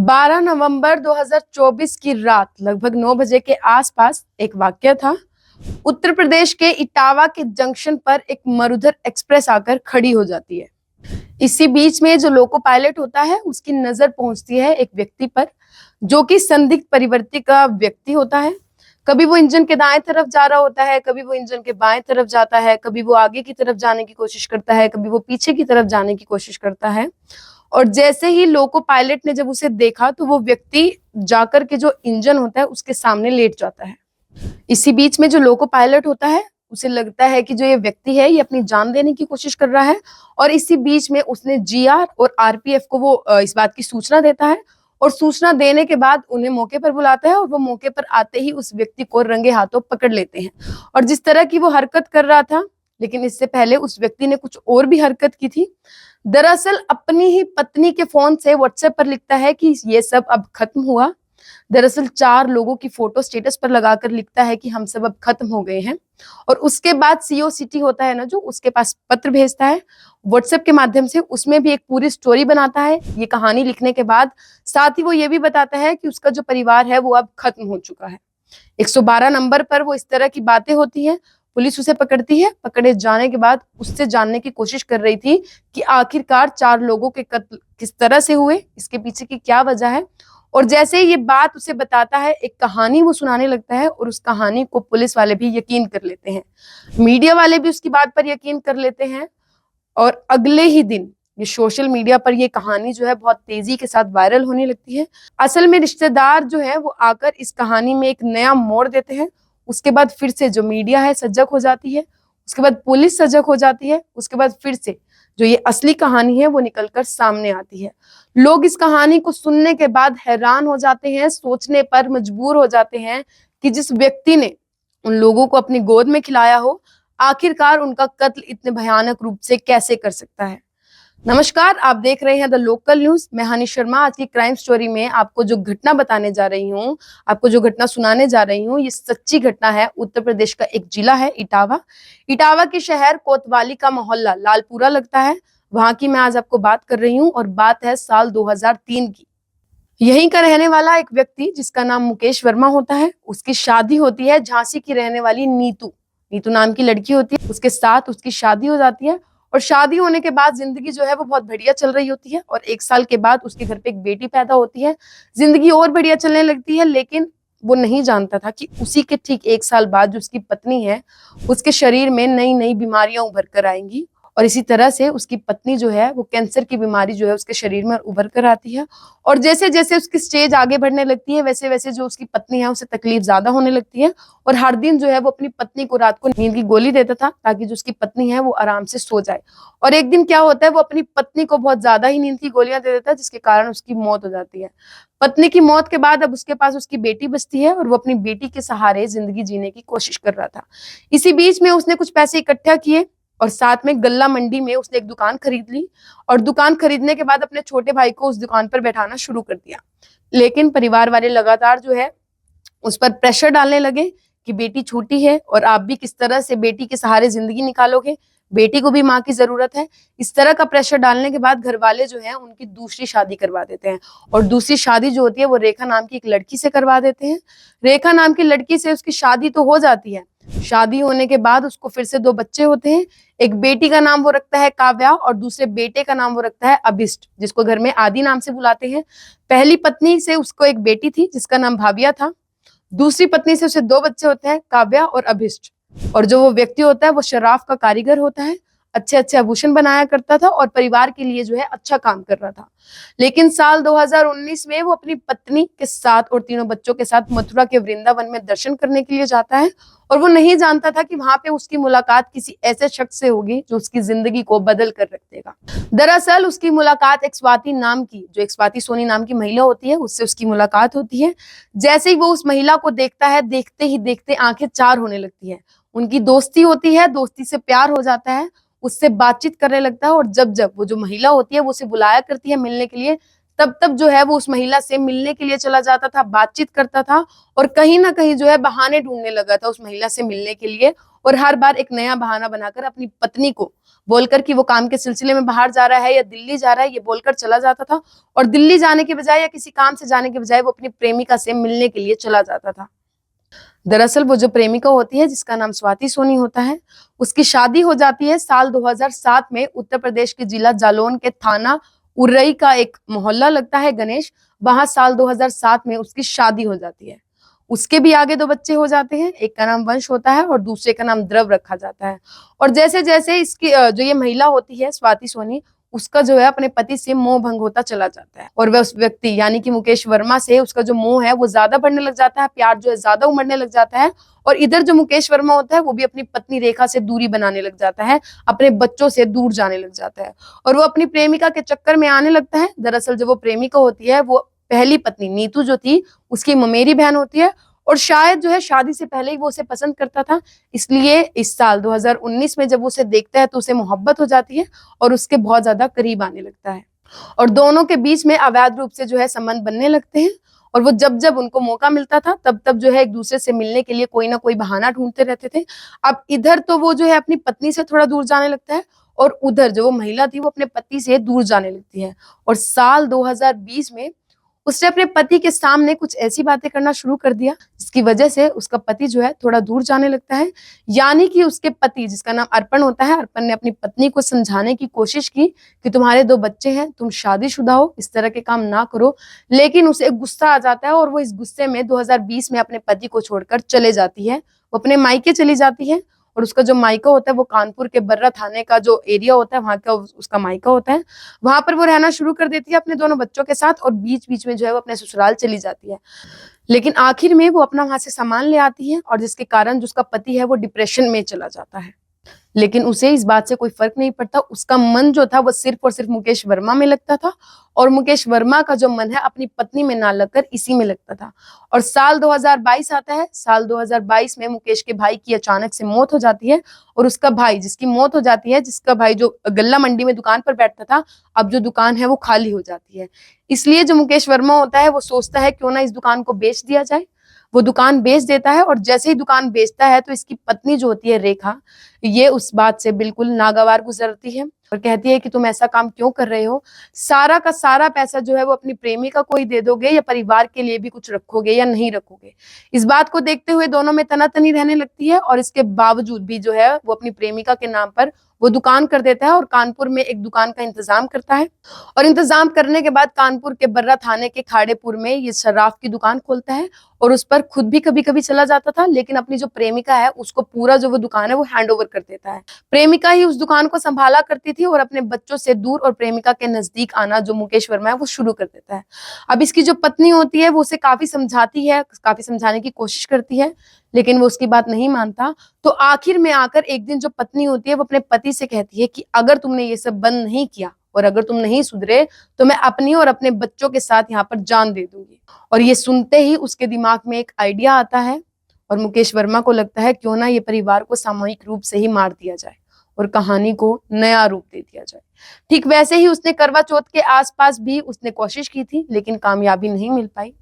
12 नवंबर 2024 की रात लगभग 9 बजे के आसपास एक वाकया था। उत्तर प्रदेश के इटावा के जंक्शन पर एक मरुधर एक्सप्रेस आकर खड़ी हो जाती है। इसी बीच में जो लोको पायलट होता है उसकी नजर पहुंचती है एक व्यक्ति पर, जो कि संदिग्ध प्रवृत्ति का व्यक्ति होता है। कभी वो इंजन के दाएं तरफ जा रहा होता है, कभी वो इंजन के बाएं तरफ जाता है, कभी वो आगे की तरफ जाने की कोशिश करता है, कभी वो पीछे की तरफ जाने की कोशिश करता है। और जैसे ही लोको पायलट ने जब उसे देखा तो वो व्यक्ति जाकर के जो इंजन होता है उसके सामने लेट जाता है। इसी बीच में जो लोको पायलट होता है उसे लगता है कि जो ये व्यक्ति है ये अपनी जान देने की कोशिश कर रहा है, और इसी बीच में उसने जीआर और आरपीएफ को वो इस बात की सूचना देता है। और सूचना देने के बाद उन्हें मौके पर बुलाता है और वो मौके पर आते ही उस व्यक्ति को रंगे हाथों पकड़ लेते हैं। और जिस तरह की वो हरकत कर रहा था, लेकिन इससे पहले उस व्यक्ति ने कुछ और भी हरकत की थी। दरअसल अपनी ही पत्नी के फोन से व्हाट्सएप पर लिखता है कि ये सब अब खत्म हुआ। दरअसल 4 लोगों की फोटो स्टेटस पर लगाकर लिखता है कि हम सब अब खत्म हो गए हैं। और उसके बाद सीओ सिटी होता है ना, जो उसके पास पत्र भेजता है व्हाट्सएप के माध्यम से, उसमें भी एक पूरी स्टोरी बनाता है ये कहानी लिखने के बाद। साथ ही वो ये भी बताता है कि उसका जो परिवार है वो अब खत्म हो चुका है। 112 नंबर पर वो इस तरह की बातें होती हैं। पुलिस उसे पकड़ती है। पकड़े जाने के बाद उससे जानने की कोशिश कर रही थी कि आखिरकार 4 लोगों के कत्ल किस तरह से हुए, इसके पीछे की क्या वजह है। और जैसे ये बात उसे बताता है, एक कहानी वो सुनाने लगता है और उस कहानी को पुलिस वाले भी यकीन कर लेते हैं, मीडिया वाले भी उसकी बात पर यकीन कर लेते हैं। और अगले ही दिन ये सोशल मीडिया पर ये कहानी जो है बहुत तेजी के साथ वायरल होने लगती है। असल में रिश्तेदार जो है वो आकर इस कहानी में एक नया मोड़ देते हैं। उसके बाद फिर से जो मीडिया है सजग हो जाती है, उसके बाद पुलिस सजग हो जाती है, उसके बाद फिर से जो ये असली कहानी है वो निकलकर सामने आती है। लोग इस कहानी को सुनने के बाद हैरान हो जाते हैं, सोचने पर मजबूर हो जाते हैं कि जिस व्यक्ति ने उन लोगों को अपनी गोद में खिलाया हो, आखिरकार उनका कत्ल इतने भयानक रूप से कैसे कर सकता है। नमस्कार, आप देख रहे हैं द लोकल न्यूज। मैं हानि शर्मा। आज की क्राइम स्टोरी में आपको जो घटना बताने जा रही हूँ, आपको जो घटना सुनाने जा रही हूँ, ये सच्ची घटना है। उत्तर प्रदेश का एक जिला है इटावा। इटावा के शहर कोतवाली का मोहल्ला लालपुरा लगता है, वहां की मैं आज आपको बात कर रही हूँ। और बात है साल 2003 की। यहीं का रहने वाला एक व्यक्ति जिसका नाम मुकेश वर्मा होता है, उसकी शादी होती है झांसी की रहने वाली नीतू नीतू नाम की लड़की होती है, उसके साथ उसकी शादी हो जाती है। और शादी होने के बाद जिंदगी जो है वो बहुत बढ़िया चल रही होती है। और 1 साल के बाद उसके घर पे एक बेटी पैदा होती है। जिंदगी और बढ़िया चलने लगती है, लेकिन वो नहीं जानता था कि उसी के ठीक 1 साल बाद जो उसकी पत्नी है, उसके शरीर में नई नई बीमारियां उभर कर आएंगी। और इसी तरह से उसकी पत्नी जो है वो कैंसर की बीमारी जो है उसके शरीर में उभर कर आती है। और जैसे जैसे उसकी स्टेज आगे बढ़ने लगती है, वैसे वैसे जो उसकी पत्नी है उसे तकलीफ ज्यादा होने लगती है। और हर दिन जो है वो अपनी पत्नी को रात को नींद की गोली देता था ताकि जो उसकी पत्नी है वो आराम से सो जाए। और एक दिन क्या होता है, वो अपनी पत्नी को बहुत ज्यादा ही नींद की गोलियां दे देता है, जिसके कारण उसकी मौत हो जाती है। पत्नी की मौत के बाद अब उसके पास उसकी बेटी बचती है और वो अपनी बेटी के सहारे जिंदगी जीने की कोशिश कर रहा था। इसी बीच में उसने कुछ पैसे इकट्ठा किए और साथ में गल्ला मंडी में उसने एक दुकान खरीद ली। और दुकान खरीदने के बाद अपने छोटे भाई को उस दुकान पर बैठाना शुरू कर दिया। लेकिन परिवार वाले लगातार जो है उस पर प्रेशर डालने लगे कि बेटी छोटी है और आप भी किस तरह से बेटी के सहारे जिंदगी निकालोगे, बेटी को भी माँ की जरूरत है। इस तरह का प्रेशर डालने के बाद घर वाले जो है उनकी दूसरी शादी करवा देते हैं। और दूसरी शादी जो होती है वो रेखा नाम की एक लड़की से करवा देते हैं। रेखा नाम की लड़की से उसकी शादी तो हो जाती है। शादी होने के बाद उसको फिर से 2 बच्चे होते हैं। एक बेटी का नाम वो रखता है काव्या और दूसरे बेटे का नाम वो रखता है अभिष्ट, जिसको घर में आदि नाम से बुलाते हैं। पहली पत्नी से उसको एक बेटी थी जिसका नाम भाविया था। दूसरी पत्नी से उसे 2 बच्चे होते हैं, काव्या और अभिष्ट। और जो वो व्यक्ति होता है वो शराफ का कारीगर होता है, अच्छे अच्छे आभूषण बनाया करता था और परिवार के लिए जो है अच्छा काम कर रहा था। लेकिन साल 2019 में वो अपनी पत्नी के साथ और 3 बच्चों के साथ मथुरा के वृंदावन में दर्शन करने के लिए जाता है। और वो नहीं जानता था कि वहां पे उसकी मुलाकात किसी ऐसे शख्स से होगी जो उसकी जिंदगी को बदल कर रख देगा। दरअसल उसकी मुलाकात एक स्वाति सोनी नाम की महिला होती है, उससे उसकी मुलाकात होती है। जैसे ही वो उस महिला को देखता है, देखते ही देखते आंखें चार होने लगती है। उनकी दोस्ती होती है, दोस्ती से प्यार हो जाता है, उससे बातचीत करने लगता है। और जब जब वो जो महिला होती है वो उसे बुलाया करती है मिलने के लिए, तब तब जो है वो उस महिला से मिलने के लिए चला जाता था, बातचीत करता था। और कहीं ना कहीं जो है बहाने ढूंढने लगा था उस महिला से मिलने के लिए। और हर बार एक नया बहाना बनाकर अपनी पत्नी को बोलकर कि वो काम के सिलसिले में बाहर जा रहा है या दिल्ली जा रहा है, ये बोलकर चला जाता था। और दिल्ली जाने के बजाय या किसी काम से जाने के बजाय वो अपनी प्रेमिका से मिलने के लिए चला जाता था। दरअसल वो जो प्रेमिका होती है, जिसका नाम स्वाति सोनी होता है, उसकी शादी हो जाती है साल 2007 में। उत्तर प्रदेश के जिला जालौन के थाना उर्रई का एक मोहल्ला लगता है गणेश, वहां साल 2007 में उसकी शादी हो जाती है। उसके भी आगे दो बच्चे हो जाते हैं, एक का नाम वंश होता है और दूसरे का नाम द्रव रखा जाता है। और जैसे जैसे इसकी जो ये महिला होती है स्वाति सोनी, उसका जो है अपने पति से मोह भंग होता चला जाता है और वह उस व्यक्ति यानी कि मुकेश वर्मा से उसका जो मोह है वो ज्यादा बढ़ने लग जाता है, प्यार जो है ज्यादा उमड़ने लग जाता है। और इधर जो मुकेश वर्मा होता है वो भी अपनी पत्नी रेखा से दूरी बनाने लग जाता है, अपने बच्चों से दूर जाने लग जाता है और वो अपनी प्रेमिका के चक्कर में आने लगता है। दरअसल जो वो प्रेमिका होती है वो पहली पत्नी नीतू जो थी उसकी ममेरी बहन होती है और शायद जो है शादी से पहले ही वो उसे पसंद करता था, इसलिए इस साल 2019 में जब वो उसे देखता है तो उसे मोहब्बत हो जाती है और उसके बहुत ज्यादा करीब आने लगता है और दोनों के बीच में अवैध रूप से जो है संबंध बनने लगते हैं। और वो जब जब उनको मौका मिलता था तब तब जो है एक दूसरे से मिलने के लिए कोई ना कोई बहाना ढूंढते रहते थे। अब इधर तो वो जो है अपनी पत्नी से थोड़ा दूर जाने लगता है और उधर जो वो महिला थी वो अपने पति से दूर जाने लगती है। और साल 2020 में उसने अपने पति के सामने कुछ ऐसी बातें करना शुरू कर दिया जिसकी वजह से उसका पति जो है थोड़ा दूर जाने लगता है। यानी कि उसके पति, जिसका नाम अर्पण होता है, अर्पण ने अपनी पत्नी को समझाने की कोशिश की कि तुम्हारे दो बच्चे हैं, तुम शादीशुदा हो, इस तरह के काम ना करो। लेकिन उसे गुस्सा आ जाता है और वो इस गुस्से में 2020 में अपने पति को छोड़कर चले जाती है। वो अपने मायके चली जाती है और उसका जो मायका होता है वो कानपुर के बर्रा थाने का जो एरिया होता है वहां का उसका मायका होता है। वहां पर वो रहना शुरू कर देती है अपने दोनों बच्चों के साथ और बीच बीच में जो है वो अपने ससुराल चली जाती है। लेकिन आखिर में वो अपना वहां से सामान ले आती है और जिसके कारण जो उसका पति है वो डिप्रेशन में चला जाता है। लेकिन उसे इस बात से कोई फर्क नहीं पड़ता, उसका मन जो था वो सिर्फ और सिर्फ मुकेश वर्मा में लगता था और मुकेश वर्मा का जो मन है अपनी पत्नी में ना लगकर इसी में लगता था। और साल 2022 आता है। साल 2022 में मुकेश के भाई की अचानक से मौत हो जाती है और उसका भाई, जिसकी मौत हो जाती है, जिसका भाई जो गल्ला मंडी में दुकान पर बैठता था, अब जो दुकान है वो खाली हो जाती है। इसलिए जो मुकेश वर्मा होता है वो सोचता है क्यों ना इस दुकान को बेच दिया जाए। वो दुकान बेच देता है और जैसे ही दुकान बेचता है तो इसकी पत्नी जो होती है रेखा, ये उस बात से बिल्कुल नागवार गुजरती है और कहती है कि तुम ऐसा काम क्यों कर रहे हो, सारा का सारा पैसा जो है वो अपनी प्रेमिका को ही दे दोगे या परिवार के लिए भी कुछ रखोगे या नहीं रखोगे। इस बात को देखते हुए दोनों में तनातनी रहने लगती है और इसके बावजूद भी जो है वो अपनी प्रेमिका के नाम पर वो दुकान कर देता है और कानपुर में एक दुकान का इंतजाम करता है। और इंतजाम करने के बाद कानपुर के बर्रा थाने के खाड़ेपुर में ये शराब की दुकान खोलता है और उस पर खुद भी कभी कभी चला जाता था, लेकिन अपनी जो प्रेमिका है उसको पूरा जो वो दुकान है वो हैंड ओवर कर देता है। प्रेमिका ही उस दुकान को संभाला करती थी और अपने बच्चों से दूर और प्रेमिका के नजदीक आना जो मुकेश वर्मा है वो शुरू कर देता है। अब इसकी जो पत्नी होती है वो उसे काफी समझाती है, काफी समझाने की कोशिश करती है, लेकिन वो उसकी बात नहीं मानता। तो आखिर में आकर एक दिन जो पत्नी होती है वो अपने पति से कहती है कि अगर तुमने ये सब बंद नहीं किया और अगर तुम नहीं सुधरे तो मैं अपनी और अपने बच्चों के साथ यहाँ पर जान दे दूंगी। और ये सुनते ही उसके दिमाग में एक आइडिया आता है और मुकेश वर्मा को लगता है क्यों ना ये परिवार को सामूहिक रूप से ही मार दिया जाए और कहानी को नया रूप दे दिया जाए। ठीक वैसे ही उसने करवा चौथ के आसपास भी उसने कोशिश की थी, लेकिन कामयाबी नहीं मिल पाई।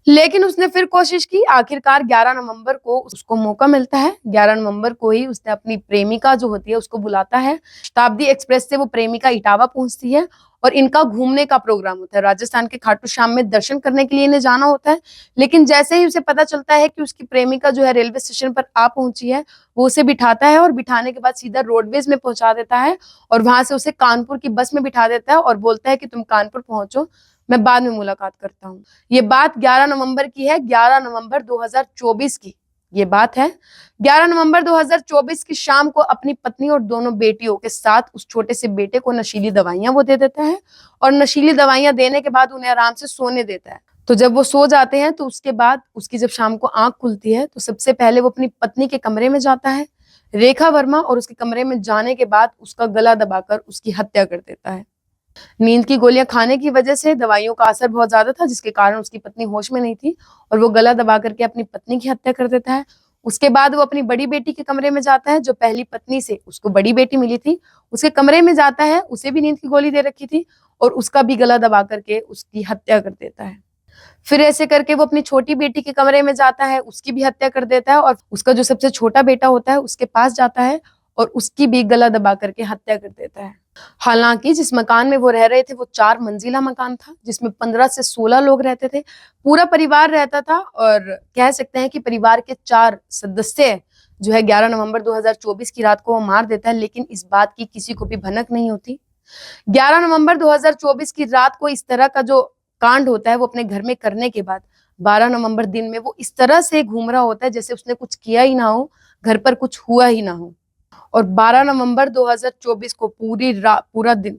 लेकिन उसने फिर कोशिश की। आखिरकार 11 नवंबर को उसको मौका मिलता है। 11 नवंबर को ही उसने अपनी प्रेमिका जो होती है उसको बुलाता है। शताब्दी एक्सप्रेस से वो प्रेमिका इटावा पहुंचती है और इनका घूमने का प्रोग्राम होता है। राजस्थान के खाटू श्याम में दर्शन करने के लिए इन्हें जाना होता है। लेकिन जैसे ही उसे पता चलता है कि उसकी प्रेमिका जो है रेलवे स्टेशन पर आ पहुंची है, वो उसे बिठाता है और बिठाने के बाद सीधा रोडवेज में पहुंचा देता है और वहां से उसे कानपुर की बस में बिठा देता है और बोलता है कि तुम कानपुर पहुंचो, मैं बाद में मुलाकात करता हूँ। ये बात 11 नवंबर की है, 11 नवंबर 2024 की ये बात है। 11 नवंबर 2024 की शाम को अपनी पत्नी और दोनों बेटियों के साथ उस छोटे से बेटे को नशीली दवाइयां वो दे देता है और नशीली दवाइयां देने के बाद उन्हें आराम से सोने देता है। तो जब वो सो जाते हैं तो उसके बाद उसकी जब शाम को आंख खुलती है तो सबसे पहले वो अपनी पत्नी के कमरे में जाता है, रेखा वर्मा, और उसके कमरे में जाने के बाद उसका गला दबाकर उसकी हत्या कर देता है। नींद की गोलियां खाने की वजह से दवाइयों का असर बहुत ज्यादा था, जिसके कारण उसकी पत्नी होश में नहीं थी और वो गला दबा करके अपनी पत्नी की हत्या कर देता है। उसके बाद वो अपनी बड़ी बेटी के कमरे में जाता है, जो पहली पत्नी से उसको बड़ी बेटी मिली थी, उसके कमरे में जाता है। उसे भी नींद की गोली दे रखी थी और उसका भी गला दबा करके उसकी हत्या कर देता है। फिर ऐसे करके वो अपनी छोटी बेटी के कमरे में जाता है, उसकी भी हत्या कर देता है और उसका जो सबसे छोटा बेटा होता है उसके पास जाता है और उसकी भी गला दबा करके हत्या कर देता है। हालांकि जिस मकान में वो रह रहे थे वो 4 मंजिला मकान था, जिसमें 15 से 16 लोग रहते थे। पूरा परिवार रहता था और कह सकते हैं कि परिवार के 4 सदस्य जो है 11 नवंबर 2024 की रात को वो मार देता है, लेकिन इस बात की किसी को भी भनक नहीं होती। 11 नवंबर 2024 की रात को इस तरह का जो कांड होता है वो अपने घर में करने के बाद 12 नवंबर दिन में वो इस तरह से घूम रहा होता है जैसे उसने कुछ किया ही ना हो, घर पर कुछ हुआ ही ना हो। और 12 नवंबर 2024 को पूरा दिन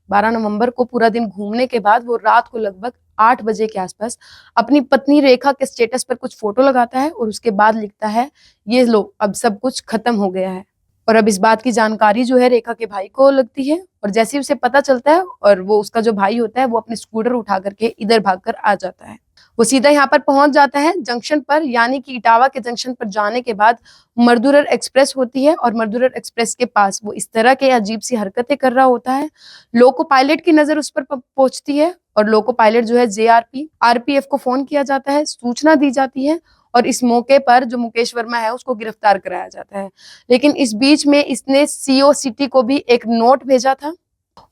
12 नवंबर को पूरा दिन घूमने के बाद वो रात को लगभग 8 बजे के आसपास अपनी पत्नी रेखा के स्टेटस पर कुछ फोटो लगाता है और उसके बाद लिखता है, ये लो अब सब कुछ खत्म हो गया है। और अब इस बात की जानकारी जो है रेखा के भाई को लगती है और जैसे ही उसे पता चलता है और वो उसका जो भाई होता है वो अपने स्कूटर उठा करके इधर भागकर आ जाता है। वो सीधा यहाँ पर पहुंच जाता है जंक्शन पर, यानी कि इटावा के जंक्शन पर जाने के बाद मर्दुरर एक्सप्रेस होती है और मर्दुरर एक्सप्रेस के पास वो इस तरह के अजीब सी हरकतें कर रहा होता है। लोको पायलट की नजर उस पर पहुंचती है और लोको पायलट जो है जेआरपी आरपीएफ को फोन किया जाता है, सूचना दी जाती है और इस मौके पर जो मुकेश वर्मा है उसको गिरफ्तार कराया जाता है। लेकिन इस बीच में इसने सीओ सिटी को भी एक नोट भेजा था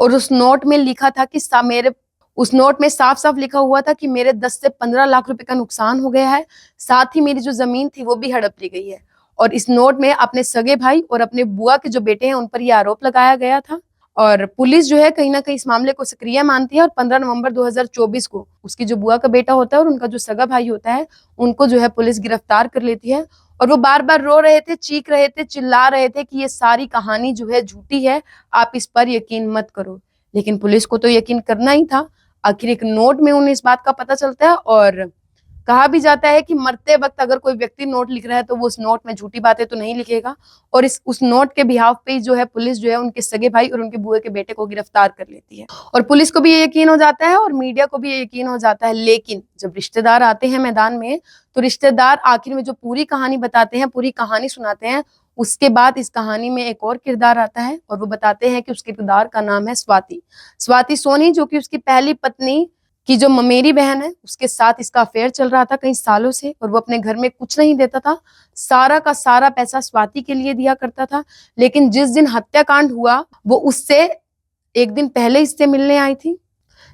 और उस नोट में लिखा था कि मेरे उस नोट में साफ साफ लिखा हुआ था कि मेरे 10 से 15 लाख रुपए का नुकसान हो गया है, साथ ही मेरी जो जमीन थी वो भी हड़प ली गई है। और इस नोट में अपने सगे भाई और अपने बुआ के जो बेटे हैं उन पर यह आरोप लगाया गया था और पुलिस जो है कहीं ना कहीं इस मामले को सक्रिय मानती है और 15 नवंबर 2024 को उसकी जो बुआ का बेटा होता है और उनका जो सगा भाई होता है उनको जो है पुलिस गिरफ्तार कर लेती है। और वो बार बार रो रहे थे, चीख रहे थे, चिल्ला रहे थे कि ये सारी कहानी जो है झूठी है, आप इस पर यकीन मत करो। लेकिन पुलिस को तो यकीन करना ही था। आखिर एक नोट में उन्हें इस बात का पता चलता है और कहा भी जाता है कि मरते वक्त अगर कोई व्यक्ति नोट लिख रहा है तो वो उस नोट में झूठी बातें तो नहीं लिखेगा। और उस नोट के बिहाफ पे जो है पुलिस जो है उनके सगे भाई और उनके बुए के बेटे को गिरफ्तार कर लेती है और पुलिस को भी ये यकीन हो जाता है और मीडिया को भी ये यकीन हो जाता है। लेकिन जब रिश्तेदार आते हैं मैदान में तो रिश्तेदार आखिर में जो पूरी कहानी बताते हैं, पूरी कहानी सुनाते हैं, उसके बाद इस कहानी में एक और किरदार आता है और वो बताते हैं कि उस किरदार का नाम है स्वाति सोनी, जो कि उसकी पहली पत्नी की जो ममेरी बहन है उसके साथ इसका अफेयर चल रहा था कई सालों से और वो अपने घर में कुछ नहीं देता था, सारा का सारा पैसा स्वाति के लिए दिया करता था। लेकिन जिस दिन हत्याकांड हुआ वो उससे एक दिन पहले इससे मिलने आई थी।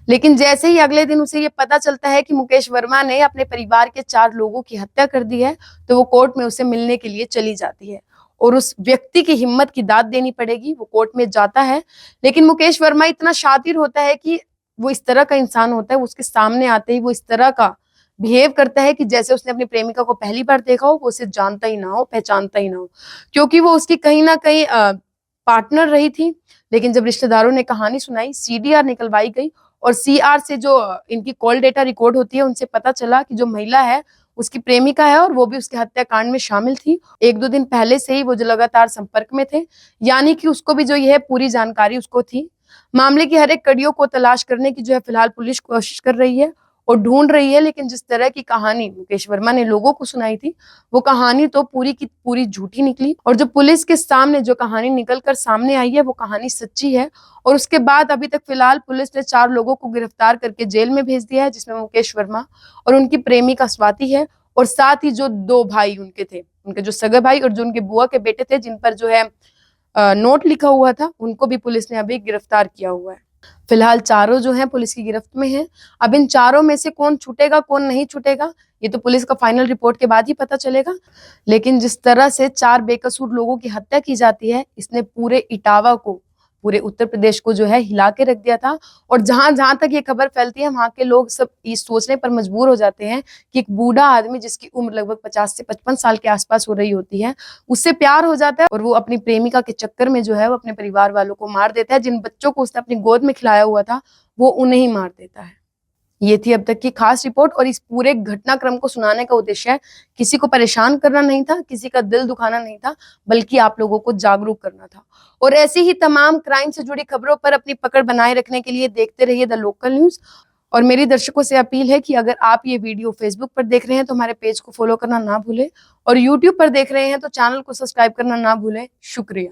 लेकिन जैसे ही अगले दिन उसे ये पता चलता है कि मुकेश वर्मा ने अपने परिवार के 4 लोगों की हत्या कर दी है तो वो कोर्ट में उसे मिलने के लिए चली जाती है और उस व्यक्ति की हिम्मत की दाद देनी पड़ेगी। वो कोर्ट में जाता है लेकिन मुकेश वर्मा इतना शातिर होता है कि वो इस तरह का इंसान होता है, उसके सामने आते ही वो इस तरह का बिहेव करता है कि जैसे उसने अपनी प्रेमिका को पहली बार देखा हो, वो उसे जानता ही ना हो, पहचानता ही ना हो, क्योंकि वो उसकी कहीं ना कहीं पार्टनर रही थी। लेकिन जब रिश्तेदारों ने कहानी सुनाई, सीडीआर निकलवाई गई और सीआर से जो इनकी कॉल डेटा रिकॉर्ड होती है उनसे पता चला कि जो महिला है उसकी प्रेमिका है और वो भी उसके हत्याकांड में शामिल थी। 1-2 दिन पहले से ही वो जो लगातार संपर्क में थे, यानी कि उसको भी जो यह पूरी जानकारी उसको थी। मामले की हर एक कड़ियों को तलाश करने की जो है फिलहाल पुलिस कोशिश कर रही है और ढूंढ रही है। लेकिन जिस तरह की कहानी मुकेश वर्मा ने लोगों को सुनाई थी वो कहानी तो पूरी की पूरी झूठी निकली और जो पुलिस के सामने जो कहानी निकल कर सामने आई है वो कहानी सच्ची है। और उसके बाद अभी तक फिलहाल पुलिस ने 4 लोगों को गिरफ्तार करके जेल में भेज दिया है, जिसमें मुकेश वर्मा और उनकी प्रेमिका स्वाति है और साथ ही जो 2 भाई उनके थे, उनके जो सगे भाई और जो उनके बुआ के बेटे थे जिन पर जो है नोट लिखा हुआ था, उनको भी पुलिस ने अभी गिरफ्तार किया हुआ है। फिलहाल चारों जो हैं पुलिस की गिरफ्त में हैं। अब इन चारों में से कौन छूटेगा कौन नहीं छूटेगा ये तो पुलिस का फाइनल रिपोर्ट के बाद ही पता चलेगा। लेकिन जिस तरह से 4 बेकसूर लोगों की हत्या की जाती है, इसने पूरे इटावा को, पूरे उत्तर प्रदेश को जो है हिला के रख दिया था। और जहां जहां तक ये खबर फैलती है वहां के लोग सब ये सोचने पर मजबूर हो जाते हैं कि एक बूढ़ा आदमी जिसकी उम्र लगभग 50 से 55 साल के आसपास हो रही होती है, उससे प्यार हो जाता है और वो अपनी प्रेमिका के चक्कर में जो है वो अपने परिवार वालों को मार देता है। जिन बच्चों को उसने अपनी गोद में खिलाया हुआ था वो उन्हें ही मार देता है। ये थी अब तक की खास रिपोर्ट और इस पूरे घटनाक्रम को सुनाने का उद्देश्य किसी को परेशान करना नहीं था, किसी का दिल दुखाना नहीं था, बल्कि आप लोगों को जागरूक करना था। और ऐसी ही तमाम क्राइम से जुड़ी खबरों पर अपनी पकड़ बनाए रखने के लिए देखते रहिए द लोकल न्यूज। और मेरी दर्शकों से अपील है कि अगर आप ये वीडियो फेसबुक पर देख रहे हैं तो हमारे पेज को फॉलो करना ना भूलें और यूट्यूब पर देख रहे हैं तो चैनल को सब्सक्राइब करना ना भूलें। शुक्रिया।